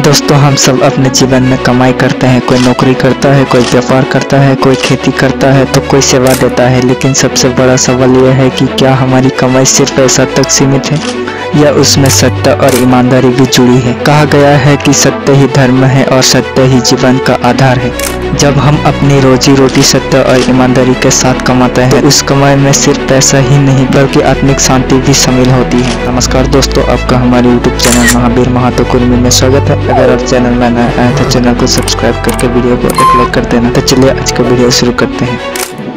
दोस्तों, हम सब अपने जीवन में कमाई करते हैं। कोई नौकरी करता है, कोई व्यापार करता है, कोई खेती करता है तो कोई सेवा देता है। लेकिन सबसे बड़ा सवाल यह है कि क्या हमारी कमाई सिर्फ पैसा तक सीमित है या उसमें सत्य और ईमानदारी भी जुड़ी है। कहा गया है कि सत्य ही धर्म है और सत्य ही जीवन का आधार है। जब हम अपनी रोजी रोटी सत्य और ईमानदारी के साथ कमाते हैं तो उस कमाई में सिर्फ पैसा ही नहीं बल्कि आत्मिक शांति भी शामिल होती है। नमस्कार दोस्तों, आपका हमारे यूट्यूब चैनल महावीर महातो कुर्मी में स्वागत है। अगर आप चैनल में नए आए तो चैनल को सब्सक्राइब करके वीडियो को एक लाइक कर देना। तो चलिए आज का वीडियो शुरू करते हैं।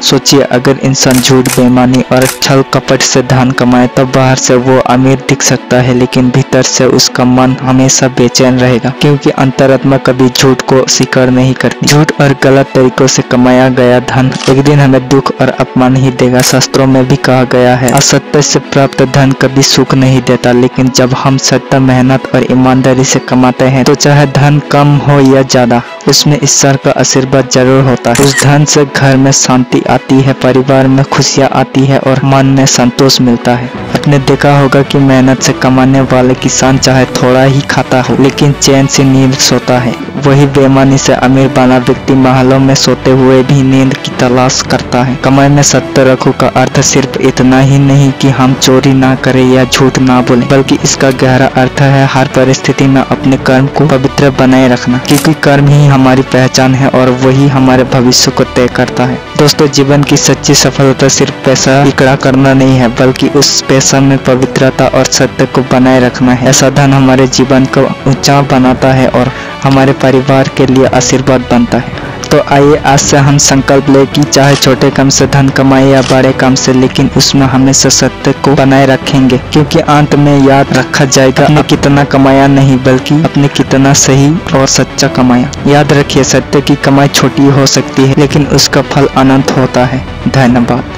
सोचिए, अगर इंसान झूठ, बेईमानी और छल कपट से धन कमाए तो बाहर से वो अमीर दिख सकता है, लेकिन भीतर से उसका मन हमेशा बेचैन रहेगा, क्योंकि अंतरात्मा कभी झूठ को स्वीकार नहीं करती। झूठ और गलत तरीकों से कमाया गया धन एक दिन हमें दुख और अपमान ही देगा। शास्त्रों में भी कहा गया है, असत्य से प्राप्त धन कभी सुख नहीं देता, लेकिन जब हम सत्य, मेहनत और ईमानदारी से कमाते हैं तो चाहे धन कम हो या ज्यादा, उसमें ईश्वर का आशीर्वाद जरूर होता है। उस धन से घर में शांति आती है, परिवार में खुशियाँ आती है और मन में संतोष मिलता है। आपने देखा होगा कि मेहनत से कमाने वाले किसान चाहे थोड़ा ही खाता हो लेकिन चैन से नींद सोता है। वही बेईमानी से अमीर बना व्यक्ति महलों में सोते हुए भी नींद की तलाश करता है। कमाई में सत्य रखो का अर्थ सिर्फ इतना ही नहीं कि हम चोरी ना करें या झूठ ना बोलें, बल्कि इसका गहरा अर्थ है हर परिस्थिति में अपने कर्म को पवित्र बनाए रखना, क्योंकि कर्म ही हमारी पहचान है और वही हमारे भविष्य को तय करता है। दोस्तों, जीवन की सच्ची सफलता सिर्फ पैसा इकट्ठा करना नहीं है, बल्कि उस पैसा में पवित्रता और सत्य को बनाए रखना है। ऐसा धन हमारे जीवन को ऊंचा बनाता है और हमारे परिवार के लिए आशीर्वाद बनता है। तो आइए आज से हम संकल्प लें कि चाहे छोटे काम से धन कमाए या बड़े काम से, लेकिन उसमें हमेशा सत्य को बनाए रखेंगे, क्योंकि अंत में याद रखा जाएगा आपने कितना कमाया नहीं, बल्कि आपने कितना सही और सच्चा कमाया। याद रखिए, सत्य की कमाई छोटी हो सकती है लेकिन उसका फल अनंत होता है। धन्यवाद।